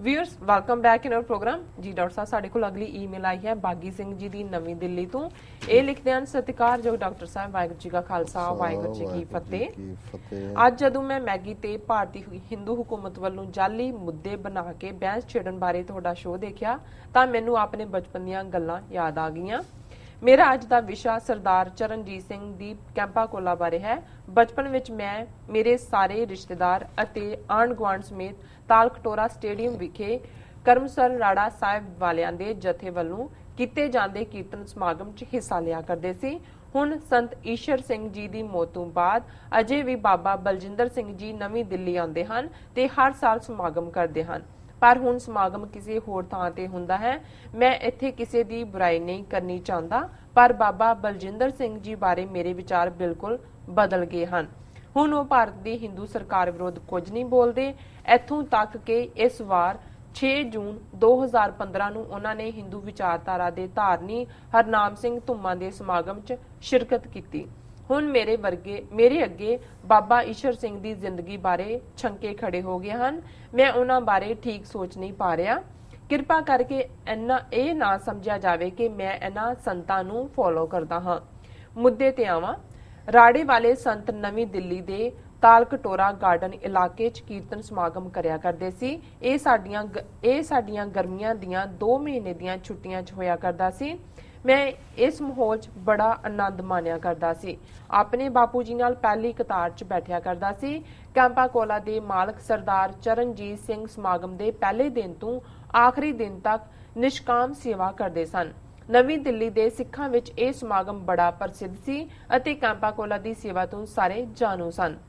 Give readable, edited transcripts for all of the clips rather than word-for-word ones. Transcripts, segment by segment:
Viewers welcome back in our program जी। Doctor साहब साडे कोल अगली ईमेल आई है बागी सिंह जी दी नवी दिल्ली तो ये लिखते हैं सत्कारयोग डॉक्टर साहब वाहिगुरू जी का खालसा वाहिगुरू जी की फतेह। अज जदों मैं मैगी ते भारती हिंदू हुकूमत वालों जाली मुद्दे बना के बहस छेड़न बारे तुहाडा शो देखिया तां मैनूं अपने बचपन दीयां गल्लां याद आ गईयां। मेरा अज का विशा सरदार चरणजीत सिंह दी कैंपा कोला बारे है। बचपन विच मैं मेरे सारे रिश्तेदार अते आंढ गुआंढ समेत तालकटोरा स्टेडियम विखे करमसर राड़ा साहिब वालियां दे जथे वल्लों कीते जांदे कीर्तन समागम च हिस्सा लिया करदे सी। हुण संत ईशर सिंह जी दी मौत तों बाद अजे भी बाबा बलजिंदर सिंह जी नवीं दिल्ली आउंदे हन ते हर साल समागम करदे हन। पर हुण समागम किसी होर थां ते हुंदा है। मैं इत्थे किसी दी बुराई नहीं करनी चाहता, पर बाबा बलजिंदर सिंह जी बारे मेरे विचार बिल्कुल बदल गए हैं। हुण वो भारत दी हिंदू सरकार विरोध कुछ नहीं बोलते। इत्थों तक कि इस वार 6 जून 2015 ਨੂੰ ਉਹਨਾਂ ਨੇ ਹਿੰਦੂ ਵਿਚਾਰਧਾਰਾ ਦੇ ਧਾਰਨੀ ਹਰਨਾਮ ਸਿੰਘ ਧੁੰਮਾ ਦੇ ਸਮਾਗਮ 'ਚ ਸ਼ਿਰਕਤ ਕੀਤੀ। ਹੁਣ ਮੇਰੇ ਅੱਗੇ ਬਾਬਾ ਈਸ਼ਰ ਸਿੰਘ ਦੀ ਜ਼ਿੰਦਗੀ ਬਾਰੇ ਛੰਕੇ ਖੜੇ ਹੋ ਗਏ ਹਨ। ਮੈਂ ਉਹਨਾਂ ਬਾਰੇ ਠੀਕ ਸੋਚ ਨਹੀਂ ਪਾ ਰਿਹਾ। ਕਿਰਪਾ ਕਰਕੇ ਇਹ ਨਾ ਸਮਝਿਆ ਜਾਵੇ ਕਿ ਮੈਂ ਇਹਨਾਂ ਸੰਤਾਂ ਨੂੰ ਫੋਲੋ ਕਰਦਾ ਹਾਂ। ਮੁੱਦੇ ਤੇ ਆਵਾਂ। ਰਾੜੇ ਵਾਲੇ ਸੰਤ ਨਵੀਂ ਦਿੱਲੀ ਦੇ ਤਾਲਕਟੋਰਾ ਗਾਰਡਨ ਇਲਾਕੇ 'ਚ ਕੀਰਤਨ ਸਮਾਗਮ ਕਰਿਆ ਕਰਦੇ ਸੀ। ਇਹ ਸਾਡੀਆਂ ਗਰਮੀਆਂ ਦੀਆਂ 2 ਮਹੀਨੇ ਦੀਆਂ ਛੁੱਟੀਆਂ 'ਚ ਹੋਇਆ ਕਰਦਾ ਸੀ। मैं इस माहौल च बड़ा आनंद मानिया करदा सी। अपने बापू जी नाल पहली कतार च बैठिया करदा सी। कैंपा कोला दे मालक सरदार चरणजीत सिंह समागम दे पहले दिन तो आखिरी दिन तक निष्काम सेवा करदे सन। नवीं दिल्ली दे सिखां विच इह समागम बड़ा प्रसिद्ध सी अते कैंपा कोला दी सेवा तो सारे जाणू सन।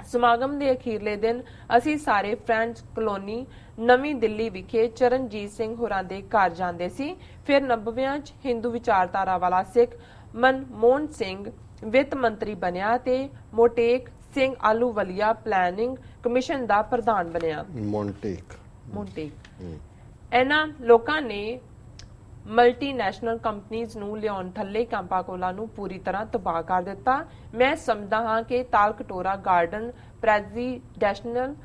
समागम के अखीरले दिन असी सारे फ्रेंड्स कलोनी नवीं दिल्ली विखे चरणजीत सिंह होरां दे घर जांदे सी। फिर 90वियां च हिंदू विचारधारा वाला सिख मनमोहन सिंह वित्त मंत्री बनिया ते मोटेक सिंह आलूवलिया प्लानिंग कमिशन दा प्रधान बनिया। मोटेक इन्हां लोकां ने मल्टीनैशनल कंपनीज नूं लियाउण थल्ले कैंपा कोला नूं पूरी तरह तबाह कर दिता। मैं समझदा हां कि तालकटोरा गार्डन प्रेजिडेंशियल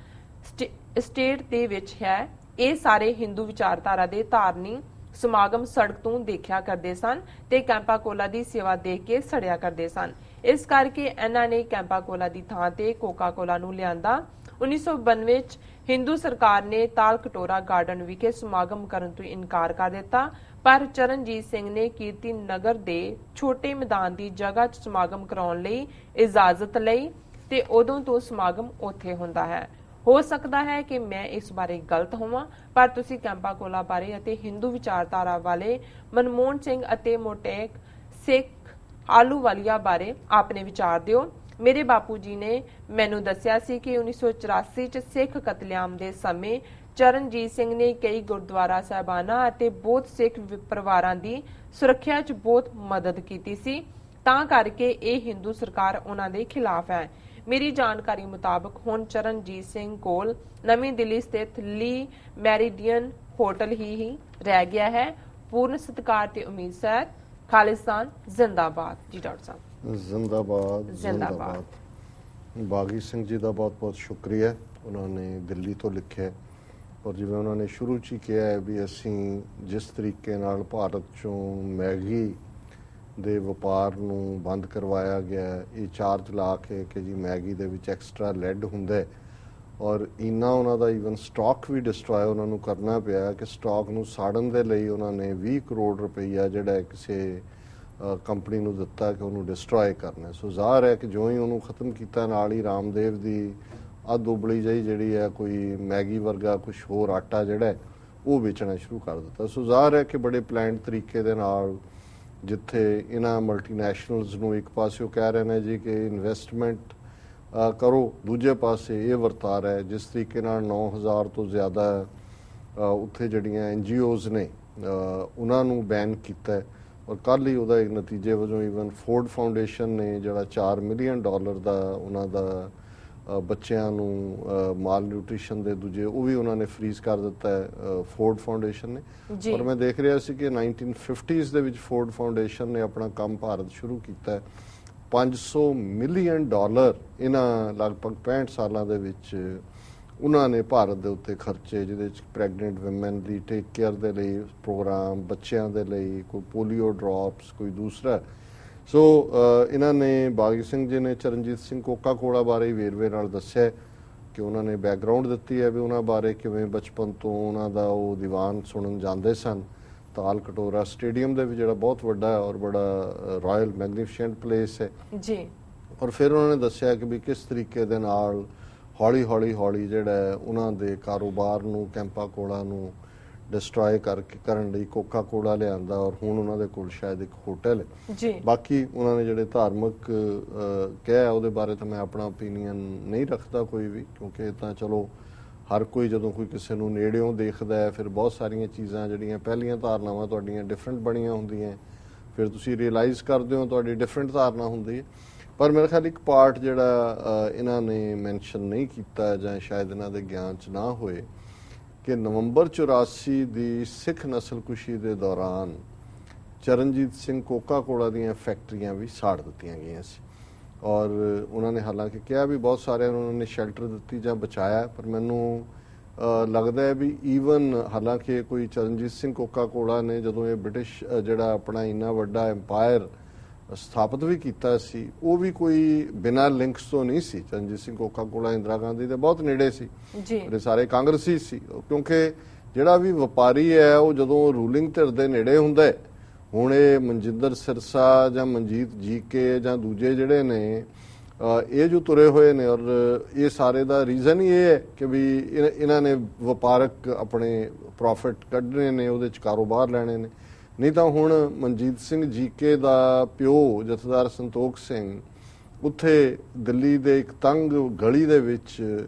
स्टेट दे विच है। ये सारे हिंदू विचारधारा दे धारनी समागम सड़क तो देखा करते सन ते कैंपा कोला दी सेवा देख के सड़िया करते सन। इस करके इन्हां ने कैंपा कोला दी थां ते कोका कोला नूं लिआंदा। 1992 च हिंदू सरकार ने तालकटोरा गार्डन विखे समागम करन तो इनकार कर दिता, पर चरणजीत सिंह ने कीर्ति नगर दे छोटे मैदान की जगह च समागम कराउण लई इजाजत लई ते उदों तो समागम उत्थे हुंदा है। हो सकता है कि मैं इस बारे गलत होवां, पर तुसीं कैंपा कोला बारे अते हिंदू विचारधारा वाले मनमोहन सिंह अते मोटेक सिख आलूवालिया बारे अपने विचार दिओ। मेरे बापू जी ने मैनू दस्सिया सी कि 1984 च सिख कतलेआम दे समय चरणजीत सिंह ने कई गुरुद्वारा साहिबाना अते बौद्ध सिख परिवारां दी सुरक्षा च बहुत मदद कीती सी, तां करके ये हिंदू सरकार उन्हां दे खिलाफ है। मेरी जानकारी मुताबक हुण चरणजीत सिंह कोल नवीं दिल्ली स्थित ली मैरिडियन होटल ही रह गया है। पूर्ण सत्कार ते उम्मीद सहित खालिस्तान जिंदाबाद। जी डॉक्टर साहब जिंदाबाद जिंदाबाद। बागी सिंह जी का बहुत बहुत शुक्रिया। उन्होंने दिल्ली तो लिखे और जिवें उन्होंने शुरू च ही कहा है भी असी जिस तरीके नाल भारत चों मैगी दे वपार नूं बंद करवाया गया, ये चार्ज ला के कि जी मैगी दे विच एक्सट्रा लैड हुंदा है और इन्ना उन्हां दा ईवन स्टॉक भी डिस्ट्रॉय उन्हां नूं करना पिया कि स्टॉक नूं साड़न दे लई उन्होंने 20 करोड़ रुपया जिहड़ा किसी कंपनी नूं दिता कि उन्होंने डिस्ट्रॉय करना। सो ज़ाहिर है कि जो ही उन्होंने खत्म किया नाल ही रामदेव की अध उबली जी जी है कोई मैगी वर्गा कुछ होर आटा जिहड़ा है वो बेचना शुरू कर दिता। सो ज़ाहिर है कि बड़े प्लान तरीके दे नाल जिथे इन्हां मल्टीनैशनल्स नूं एक पासे कह रहे हैं जी कि इन्वेस्टमेंट करो, दूजे पासे ये वरतार है जिस तरीके नाल 9000 तो ज़्यादा उत्थे जिहड़ियां NGOs ने उन्हां नूं बैन कीता है और कल ही उहदा एक नतीजे वजों ईवन फोर्ड फाउंडेशन ने जिहड़ा $4 मिलियन दा उन्हां दा बच्चों माल न्यूट्रिशन के दूजे वो भी उन्होंने फ्रीज कर दिता है फोर्ड फाउंडेशन ने। और मैं देख रहा सी कि 1950s दे विच फोर्ड फाउंडेशन ने अपना काम भारत शुरू किया है। $500 मिलियन इन्हां लगभग 65 सालों के ਉਹਨਾਂ ਨੇ ਭਾਰਤ ਦੇ ਉੱਤੇ ਖਰਚੇ, ਜਿਹਦੇ ਵਿੱਚ ਪ੍ਰੈਗਨੈਂਟ ਵਿਮਨ ਦੀ ਟੇਕ ਕੇਅਰ ਦੇ ਲਈ ਪ੍ਰੋਗਰਾਮ, ਬੱਚਿਆਂ ਦੇ ਲਈ ਕੋਈ ਪੋਲੀਓ ਡ੍ਰੌਪਸ, ਕੋਈ ਦੂਸਰਾ। ਸੋ ਇਹਨਾਂ ਨੇ ਬਾਗੀ ਸਿੰਘ ਜੀ ਨੇ ਚਰਨਜੀਤ ਸਿੰਘ ਕੋਕਾ ਕੋਲਾ ਬਾਰੇ ਵੇਰਵੇ ਨਾਲ ਦੱਸਿਆ ਕਿ ਉਹਨਾਂ ਨੇ ਬੈਕਗਰਾਉਂਡ ਦਿੱਤੀ ਹੈ ਵੀ ਉਹਨਾਂ ਬਾਰੇ ਕਿਵੇਂ ਬਚਪਨ ਤੋਂ ਉਹਨਾਂ ਦਾ ਉਹ ਦੀਵਾਨ ਸੁਣਨ ਜਾਂਦੇ ਸਨ ਤਾਲ ਕਟੋਰਾ ਸਟੇਡੀਅਮ ਦੇ ਵਿੱਚ, ਜਿਹੜਾ ਬਹੁਤ ਵੱਡਾ ਹੈ ਔਰ ਬੜਾ ਰਾਇਲ ਮੈਗਨੀਫੀਸ਼ੈਂਟ ਪਲੇਸ ਹੈ ਜੀ। ਔਰ ਫਿਰ ਉਹਨਾਂ ਨੇ ਦੱਸਿਆ ਕਿ ਵੀ ਕਿਸ ਤਰੀਕੇ ਦੇ ਨਾਲ ਹੌਲੀ ਹੌਲੀ ਜਿਹੜਾ ਉਹਨਾਂ ਦੇ ਕਾਰੋਬਾਰ ਨੂੰ, ਕੈਂਪਾ ਕੋਲਾ ਨੂੰ ਡਿਸਟਰੋਏ ਕਰਨ ਲਈ ਕੋਕਾ ਕੋਲਾ ਲਿਆਂਦਾ ਔਰ ਹੁਣ ਉਹਨਾਂ ਦੇ ਕੋਲ ਸ਼ਾਇਦ ਇੱਕ ਹੋਟਲ ਹੈ ਜੀ। ਬਾਕੀ ਉਹਨਾਂ ਨੇ ਜਿਹੜੇ ਧਾਰਮਿਕ ਕਿਹਾ ਉਹਦੇ ਬਾਰੇ ਤਾਂ ਮੈਂ ਆਪਣਾ ਓਪੀਨੀਅਨ ਨਹੀਂ ਰੱਖਦਾ ਕੋਈ ਵੀ, ਕਿਉਂਕਿ ਇਹ ਤਾਂ ਚਲੋ ਹਰ ਕੋਈ ਜਦੋਂ ਕੋਈ ਕਿਸੇ ਨੂੰ ਨੇੜਿਓਂ ਦੇਖਦਾ ਹੈ ਫਿਰ ਬਹੁਤ ਸਾਰੀਆਂ ਚੀਜ਼ਾਂ ਜਿਹੜੀਆਂ ਪਹਿਲੀਆਂ ਧਾਰਨਾਵਾਂ ਤੁਹਾਡੀਆਂ ਡਿਫਰੈਂਟ ਬਣੀਆਂ ਹੁੰਦੀਆਂ, ਫਿਰ ਤੁਸੀਂ ਰਿਅਲਾਈਜ਼ ਕਰਦੇ ਹੋ ਤੁਹਾਡੀ ਡਿਫਰੈਂਟ ਧਾਰਨਾ ਹੁੰਦੀ ਹੈ। ਪਰ ਮੇਰੇ ਖਿਆਲ ਇੱਕ ਪਾਰਟ ਜਿਹੜਾ ਇਹਨਾਂ ਨੇ ਮੈਂਸ਼ਨ ਨਹੀਂ ਕੀਤਾ ਜਾਂ ਸ਼ਾਇਦ ਇਹਨਾਂ ਦੇ ਗਿਆਨ 'ਚ ਨਾ ਹੋਏ ਕਿ ਨਵੰਬਰ 84 ਦੀ ਸਿੱਖ ਨਸਲਕੁਸ਼ੀ ਦੇ ਦੌਰਾਨ ਚਰਨਜੀਤ ਸਿੰਘ ਕੋਕਾ ਕੋਲਾ ਦੀਆਂ ਫੈਕਟਰੀਆਂ ਵੀ ਸਾੜ ਦਿੱਤੀਆਂ ਗਈਆਂ ਸੀ ਔਰ ਉਹਨਾਂ ਨੇ ਹਾਲਾਂਕਿ ਕਿਹਾ ਵੀ ਬਹੁਤ ਸਾਰਿਆਂ ਨੂੰ ਉਹਨਾਂ ਨੇ ਸ਼ੈਲਟਰ ਦਿੱਤੀ ਜਾਂ ਬਚਾਇਆ, ਪਰ ਮੈਨੂੰ ਲੱਗਦਾ ਹੈ ਵੀ ਈਵਨ ਹਾਲਾਂਕਿ ਕੋਈ ਚਰਨਜੀਤ ਸਿੰਘ ਕੋਕਾ ਕੋਲਾ ਨੇ ਜਦੋਂ ਇਹ ਬ੍ਰਿਟਿਸ਼ ਜਿਹੜਾ ਆਪਣਾ ਇੰਨਾ ਵੱਡਾ ਐਮਪਾਇਰ ਸਥਾਪਿਤ ਵੀ ਕੀਤਾ ਸੀ, ਉਹ ਵੀ ਕੋਈ ਬਿਨਾਂ ਲਿੰਕਸ ਤੋਂ ਨਹੀਂ ਸੀ। ਚਰਨਜੀਤ ਸਿੰਘ ਕੋਕਾ ਕੋਲਾ ਇੰਦਰਾ ਗਾਂਧੀ ਦੇ ਬਹੁਤ ਨੇੜੇ ਸੀ ਜੀ, ਇਹ ਸਾਰੇ ਕਾਂਗਰਸੀ ਸੀ, ਕਿਉਂਕਿ ਜਿਹੜਾ ਵੀ ਵਪਾਰੀ ਹੈ ਉਹ ਜਦੋਂ ਰੂਲਿੰਗ ਧਿਰ ਦੇ ਨੇੜੇ ਹੁੰਦਾ ਹੈ, ਹੁਣ ਇਹ ਮਨਜਿੰਦਰ ਸਿਰਸਾ ਜਾਂ ਮਨਜੀਤ ਜੀਕੇ ਜਾਂ ਦੂਜੇ ਜਿਹੜੇ ਨੇ ਇਹ ਜੋ ਤੁਰੇ ਹੋਏ ਨੇ, ਔਰ ਇਹ ਸਾਰੇ ਦਾ ਰੀਜ਼ਨ ਹੀ ਇਹ ਹੈ ਕਿ ਵੀ ਇਹਨਾਂ ਨੇ ਵਪਾਰਕ ਆਪਣੇ ਪ੍ਰੋਫਿਟ ਕੱਢਣੇ ਨੇ, ਉਹਦੇ 'ਚ ਕਾਰੋਬਾਰ ਲੈਣੇ ਨੇ। ਨਹੀਂ ਤਾਂ ਹੁਣ ਮਨਜੀਤ ਸਿੰਘ ਜੀਕੇ ਦਾ ਪਿਓ ਜਥੇਦਾਰ ਸੰਤੋਖ ਸਿੰਘ ਉੱਥੇ ਦਿੱਲੀ ਦੇ ਇੱਕ ਤੰਗ ਗਲੀ ਦੇ ਵਿੱਚ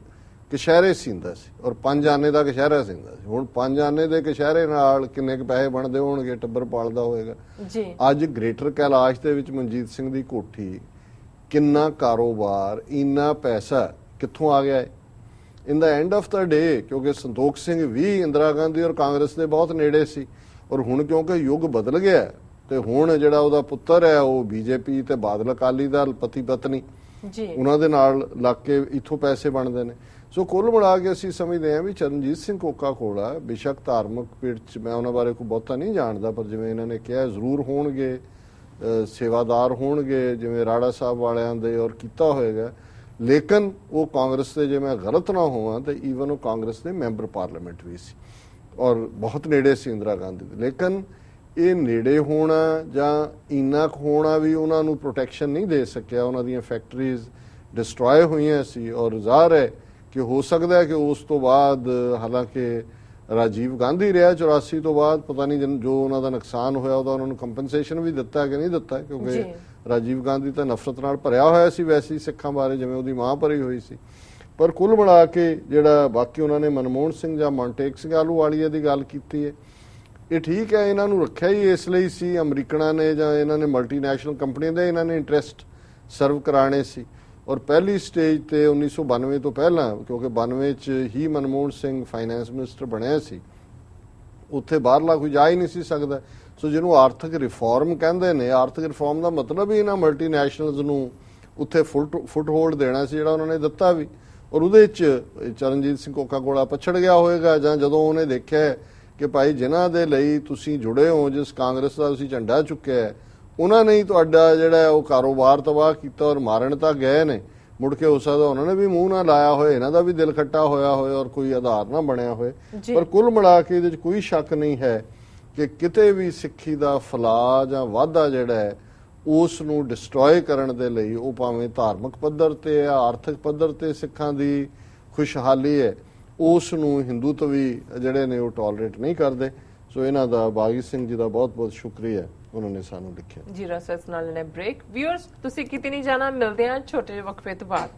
ਕਸ਼ਹਿਰੇ ਸੀਂਦਾ ਸੀ ਔਰ 5 ਆਨੇ ਦਾ ਕਸ਼ਹਿਰਾ ਸੀਂਦਾ ਸੀ। ਹੁਣ 5 ਆਨੇ ਦੇ ਕਸ਼ਹਿਰੇ ਨਾਲ ਕਿੰਨੇ ਕੁ ਪੈਸੇ ਬਣਦੇ ਹੋਣਗੇ, ਟੱਬਰ ਪਾਲਦਾ ਹੋਏਗਾ ਜੀ। ਅੱਜ ਗ੍ਰੇਟਰ ਕੈਲਾਸ਼ ਦੇ ਵਿੱਚ ਮਨਜੀਤ ਸਿੰਘ ਦੀ ਕੋਠੀ, ਕਿੰਨਾ ਕਾਰੋਬਾਰ, ਇੰਨਾ ਪੈਸਾ ਕਿੱਥੋਂ ਆ ਗਿਆ ਹੈ ਇਨ ਦਾ ਐਂਡ ਆਫ ਦਾ ਡੇ, ਕਿਉਂਕਿ ਸੰਤੋਖ ਸਿੰਘ ਵੀ ਇੰਦਰਾ ਗਾਂਧੀ ਔਰ ਕਾਂਗਰਸ ਦੇ ਬਹੁਤ ਨੇੜੇ ਸੀ ਔਰ ਹੁਣ ਕਿਉਂਕਿ ਯੁੱਗ ਬਦਲ ਗਿਆ ਤੇ ਹੁਣ ਜਿਹੜਾ ਉਹਦਾ ਪੁੱਤਰ ਹੈ ਉਹ ਬੀਜੇਪੀ ਤੇ ਬਾਦਲ ਅਕਾਲੀ ਦਲ ਪਤੀ ਪਤਨੀ ਜੀ, ਉਹਨਾਂ ਦੇ ਨਾਲ ਲੱਗ ਕੇ ਇੱਥੋਂ ਪੈਸੇ ਬਣਦੇ ਨੇ। ਸੋ ਕੁੱਲ ਮਿਲਾ ਕੇ ਅਸੀਂ ਸਮਝਦੇ ਹਾਂ ਵੀ ਚਰਨਜੀਤ ਸਿੰਘ ਕੋਕਾ ਕੋਲਾ ਬੇਸ਼ੱਕ ਧਾਰਮਿਕ ਪਿੜ 'ਚ ਮੈਂ ਉਹਨਾਂ ਬਾਰੇ ਕੋਈ ਬਹੁਤਾ ਨਹੀਂ ਜਾਣਦਾ, ਪਰ ਜਿਵੇਂ ਇਹਨਾਂ ਨੇ ਕਿਹਾ ਜ਼ਰੂਰ ਹੋਣਗੇ, ਸੇਵਾਦਾਰ ਹੋਣਗੇ ਜਿਵੇਂ ਰਾੜਾ ਸਾਹਿਬ ਵਾਲਿਆਂ ਦੇ ਔਰ ਕੀਤਾ ਹੋਏਗਾ, ਲੇਕਿਨ ਉਹ ਕਾਂਗਰਸ ਦੇ, ਜੇ ਮੈਂ ਗਲਤ ਨਾ ਹੋਵਾਂ ਤਾਂ ਈਵਨ ਉਹ ਕਾਂਗਰਸ ਦੇ ਮੈਂਬਰ ਪਾਰਲੀਮੈਂਟ ਵੀ ਸੀ ਔਰ ਬਹੁਤ ਨੇੜੇ ਸੀ ਇੰਦਰਾ ਗਾਂਧੀ ਦੇ। ਲੇਕਿਨ ਇਹ ਨੇੜੇ ਹੋਣਾ ਜਾਂ ਇੰਨਾ ਕੁ ਹੋਣਾ ਵੀ ਉਹਨਾਂ ਨੂੰ ਪ੍ਰੋਟੈਕਸ਼ਨ ਨਹੀਂ ਦੇ ਸਕਿਆ, ਉਹਨਾਂ ਦੀਆਂ ਫੈਕਟਰੀਜ਼ ਡਿਸਟਰੋਏ ਹੋਈਆਂ ਸੀ ਔਰ ਜ਼ਾਹਰ ਹੈ ਕਿ ਹੋ ਸਕਦਾ ਹੈ ਕਿ ਉਸ ਤੋਂ ਬਾਅਦ, ਹਾਲਾਂਕਿ ਰਾਜੀਵ ਗਾਂਧੀ ਰਿਹਾ 84 ਤੋਂ ਬਾਅਦ, ਪਤਾ ਨਹੀਂ ਜੋ ਉਹਨਾਂ ਦਾ ਨੁਕਸਾਨ ਹੋਇਆ ਉਹਦਾ ਉਹਨਾਂ ਨੂੰ ਕੰਪਨਸੇਸ਼ਨ ਵੀ ਦਿੱਤਾ ਕਿ ਨਹੀਂ ਦਿੱਤਾ, ਕਿਉਂਕਿ ਰਾਜੀਵ ਗਾਂਧੀ ਤਾਂ ਨਫ਼ਰਤ ਨਾਲ ਭਰਿਆ ਹੋਇਆ ਸੀ ਵੈਸੇ ਹੀ ਸਿੱਖਾਂ ਬਾਰੇ, ਜਿਵੇਂ ਉਹਦੀ ਮਾਂ ਭਰੀ ਹੋਈ ਸੀ। ਪਰ ਕੁੱਲ ਮਿਲਾ ਕੇ ਜਿਹੜਾ ਬਾਕੀ ਉਹਨਾਂ ਨੇ ਮਨਮੋਹਨ ਸਿੰਘ ਜਾਂ ਮੌਂਟੇਕ ਸਿੰਘ ਆਹਲੂਵਾਲੀਆ ਦੀ ਗੱਲ ਕੀਤੀ ਹੈ, ਇਹ ਠੀਕ ਹੈ, ਇਹਨਾਂ ਨੂੰ ਰੱਖਿਆ ਹੀ ਇਸ ਲਈ ਸੀ ਅਮਰੀਕਨਾਂ ਨੇ ਜਾਂ ਇਹਨਾਂ ਨੇ ਮਲਟੀਨੈਸ਼ਨਲ ਕੰਪਨੀਆਂ ਦੇ ਇਹਨਾਂ ਨੇ ਇੰਟਰਸਟ ਸਰਵ ਕਰਾਣੇ ਸੀ। ਔਰ ਪਹਿਲੀ ਸਟੇਜ ਤੇ 1992 ਤੋਂ ਪਹਿਲਾਂ, ਕਿਉਂਕਿ 92 ਚ ਹੀ ਮਨਮੋਹਨ ਸਿੰਘ ਫਾਈਨੈਂਸ ਮਿਨਿਸਟਰ ਬਣਿਆ ਸੀ, ਉੱਥੇ ਬਾਹਰਲਾ ਕੋਈ ਜਾ ਹੀ ਨਹੀਂ ਸੀ ਸਕਦਾ। ਸੋ ਜਿਹਨੂੰ ਆਰਥਿਕ ਰਿਫਾਰਮ ਕਹਿੰਦੇ ਨੇ, ਆਰਥਿਕ ਰਿਫਾਰਮ ਦਾ ਮਤਲਬ ਹੀ ਇਹਨਾਂ ਮਲਟੀਨੈਸ਼ਨਲਜ਼ ਨੂੰ ਉੱਥੇ ਫੁੱਟ ਹੋਲਡ ਦੇਣਾ ਸੀ, ਜਿਹੜਾ ਉਹਨਾਂ ਨੇ ਦਿੱਤਾ ਵੀ। ਔਰ ਉਹਦੇ 'ਚ ਚਰਨਜੀਤ ਸਿੰਘ ਕੋਕਾ ਕੋਲਾ ਪਛੜ ਗਿਆ ਹੋਏਗਾ, ਜਾਂ ਜਦੋਂ ਉਹਨੇ ਦੇਖਿਆ ਕਿ ਭਾਈ ਜਿਨ੍ਹਾਂ ਦੇ ਲਈ ਤੁਸੀਂ ਜੁੜੇ ਹੋ, ਜਿਸ ਕਾਂਗਰਸ ਦਾ ਤੁਸੀਂ ਝੰਡਾ ਚੁੱਕਿਆ, ਉਹਨਾਂ ਨੇ ਹੀ ਤੁਹਾਡਾ ਜਿਹੜਾ ਉਹ ਕਾਰੋਬਾਰ ਤਬਾਹ ਕੀਤਾ ਔਰ ਮਾਰਨ ਤਾਂ ਗਏ ਨੇ, ਮੁੜ ਕੇ ਹੋ ਸਕਦਾ ਉਹਨਾਂ ਨੇ ਵੀ ਮੂੰਹ ਨਾ ਲਾਇਆ ਹੋਏ, ਇਹਨਾਂ ਦਾ ਵੀ ਦਿਲ ਖੱਟਾ ਹੋਇਆ ਹੋਏ ਔਰ ਕੋਈ ਆਧਾਰ ਨਾ ਬਣਿਆ ਹੋਏ। ਪਰ ਕੁੱਲ ਮਿਲਾ ਕੇ ਇਹਦੇ 'ਚ ਕੋਈ ਸ਼ੱਕ ਨਹੀਂ ਹੈ ਕਿ ਕਿਤੇ ਵੀ ਸਿੱਖੀ ਦਾ ਫਲਾਅ ਜਾਂ ਵਾਧਾ ਜਿਹੜਾ ਹੈ ਉਸ ਨੂੰ ਡਿਸਟਰੋਏ ਕਰਨ ਦੇ ਲਈ, ਉਹ ਭਾਵੇਂ ਧਾਰਮਿਕ ਪੱਧਰ ਤੇ ਜਾਂ ਆਰਥਿਕ ਪੱਧਰ ਤੇ ਸਿੱਖਾਂ ਦੀ ਖੁਸ਼ਹਾਲੀ ਹੈ, ਉਸ ਨੂੰ ਹਿੰਦੂਤਵੀ ਜਿਹੜੇ ਨੇ ਉਹ ਟੋਲਰੇਟ ਨਹੀਂ ਕਰਦੇ। ਸੋ ਇਹਨਾਂ ਦਾ ਬਾਗੀ ਸਿੰਘ ਜੀ ਦਾ ਬਹੁਤ ਬਹੁਤ ਸ਼ੁਕਰੀਆ, ਉਹਨਾਂ ਨੇ ਸਾਨੂੰ ਲਿਖਿਆ ਜੀ। ਰਸਸ ਨਾਲ ਨੇ ਬ੍ਰੇਕ। ਵਿਊਅਰਸ ਤੁਸੀਂ ਕਿਤੇ ਨਹੀਂ ਜਾਣਾ, ਮਿਲਦੇ ਹਾਂ ਛੋਟੇ ਜਿਹੇ ਵਕਫੇ ਤੋਂ ਬਾਅਦ।